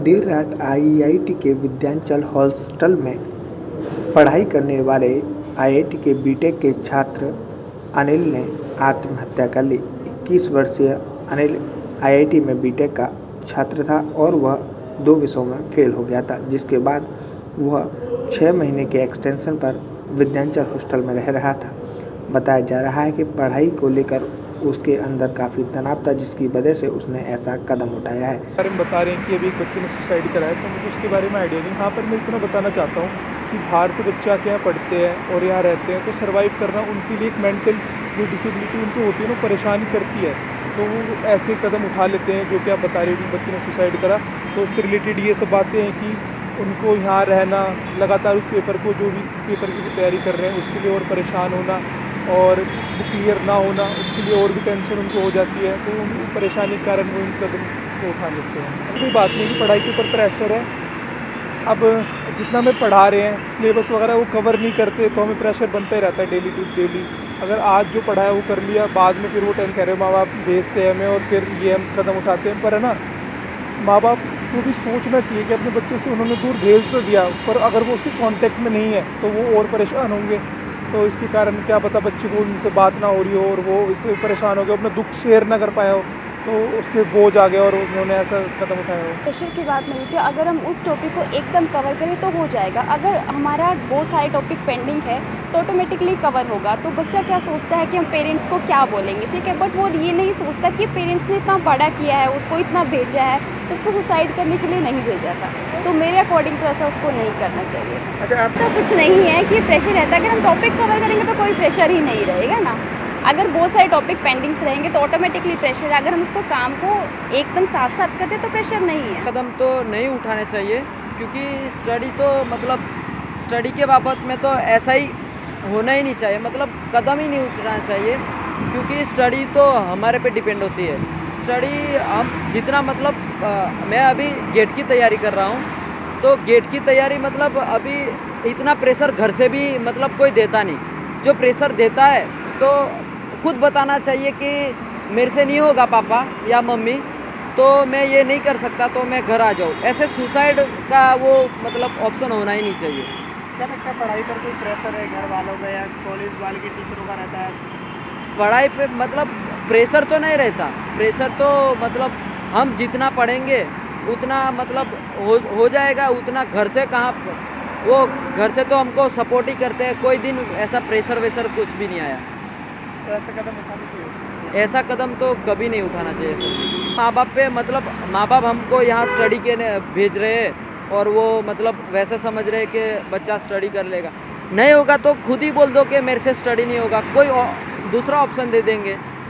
देर रात आईआईटी के विंध्याचल हॉस्टल में पढ़ाई करने वाले आईआईटी के बीटेक के छात्र अनिल ने आत्महत्या कर ली। 21 वर्षीय अनिल आईआईटी में बीटेक का छात्र था और वह 2 विषयों में फेल हो गया था, जिसके बाद वह 6 महीने के एक्सटेंशन पर विंध्याचल हॉस्टल में रह रहा था। बताया जा रहा है कि पढ़ाई को लेकर उसके अंदर काफ़ी तनाव था, जिसकी वजह से उसने ऐसा कदम उठाया है। बारे में बता रहे हैं कि अभी एक बच्चे ने सुसाइड करा है, तो मुझे उसके बारे में आइडिया नहीं। हाँ, पर मैं इतना बताना चाहता हूँ कि बाहर से बच्चे आके यहाँ पढ़ते हैं और यहाँ रहते हैं, तो सर्वाइव करना उनके लिए एक मेंटल जो डिसेबिलिटी उनको होती है ना, परेशानी करती है, तो वो ऐसे कदम उठा लेते हैं। जो कि आप बता रहे हो कि बच्चे ने सुसाइड करा, तो उससे रिलेटेड ये सब बातें हैं कि उनको यहाँ रहना, लगातार उस पेपर को, जो भी पेपर की तैयारी कर रहे हैं उसके लिए और परेशान होना, और वो क्लियर ना होना, उसके लिए और भी टेंशन उनको हो जाती है, तो उन परेशानी के कारण वो इन कदम को उठा लेते हैं। कोई बात नहीं कि पढ़ाई के ऊपर प्रेशर है, अब जितना हमें पढ़ा रहे हैं सिलेबस वगैरह वो कवर नहीं करते, तो हमें प्रेशर बनता ही रहता है डेली टू डेली। अगर आज जो पढ़ा है वो कर लिया, बाद में फिर वो टेंशन कह रहे माँ बाप भेजते हैं हमें और फिर ये हम कदम उठाते हैं। पर है ना, माँ बाप को भी सोचना चाहिए कि अपने बच्चे से उन्होंने दूर भेज तो दिया, पर अगर वो उसके कांटेक्ट में नहीं है तो वो और परेशान होंगे। तो इसके कारण क्या पता बच्चे को उनसे बात ना हो रही हो और वो इससे परेशान हो गया, अपना दुख शेयर ना कर पाया हो, तो उसके बोझ आ गया और उन्होंने ऐसा कदम उठाया हो। प्रेशर की बात नहीं थी, अगर हम उस टॉपिक को एकदम कवर करें तो हो जाएगा। अगर हमारा बहुत सारे टॉपिक पेंडिंग है तो ऑटोमेटिकली कवर होगा। तो बच्चा क्या सोचता है कि हम पेरेंट्स को क्या बोलेंगे, ठीक है, बट वो ये नहीं सोचता कि पेरेंट्स ने इतना बड़ा किया है, उसको इतना भेजा है, तो उसको सुसाइड करने के लिए नहीं भेजा था। तो मेरे अकॉर्डिंग तो ऐसा उसको नहीं करना चाहिए। अच्छा, तो कुछ नहीं है कि प्रेशर रहता है, अगर हम टॉपिक कवर करेंगे तो कोई प्रेशर ही नहीं रहेगा ना। अगर बहुत सारे टॉपिक पेंडिंग्स रहेंगे तो ऑटोमेटिकली प्रेशर है। अगर हम उसको काम को एकदम साथ साथ करते तो प्रेशर नहीं है। कदम तो नहीं उठाने चाहिए, क्योंकि स्टडी तो मतलब स्टडी के बाबत में तो ऐसा ही होना ही नहीं चाहिए, मतलब कदम ही नहीं उठाना चाहिए, क्योंकि स्टडी तो हमारे पे डिपेंड होती है। स्टडी हम जितना मतलब मैं अभी गेट की तैयारी कर रहा हूँ, तो गेट की तैयारी मतलब अभी इतना प्रेशर घर से भी मतलब कोई देता नहीं। जो प्रेशर देता है तो खुद बताना चाहिए कि मेरे से नहीं होगा पापा या मम्मी, तो मैं ये नहीं कर सकता, तो मैं घर आ जाऊँ। ऐसे सुसाइड का वो मतलब ऑप्शन होना ही नहीं चाहिए। क्या लगता है पढ़ाई पर कोई प्रेशर है घर वालों का या कॉलेज वाले के टीचरों का रहता है? पढ़ाई पे मतलब प्रेशर तो नहीं रहता, प्रेशर तो मतलब हम जितना पढ़ेंगे उतना मतलब हो जाएगा, उतना घर से कहाँ, वो घर से तो हमको सपोर्ट ही करते हैं। कोई दिन ऐसा प्रेशर वेशर कुछ भी नहीं आया। तो ऐसा कदम उठाना चाहिए? ऐसा कदम तो कभी नहीं उठाना चाहिए सर। माँ बाप पे मतलब माँ बाप हमको यहाँ स्टडी के भेज रहे हैं और वो मतलब वैसे समझ रहे हैं कि बच्चा स्टडी कर लेगा। नहीं होगा तो खुद ही बोल दो कि मेरे से स्टडी नहीं होगा, कोई दूसरा ऑप्शन दे देंगे।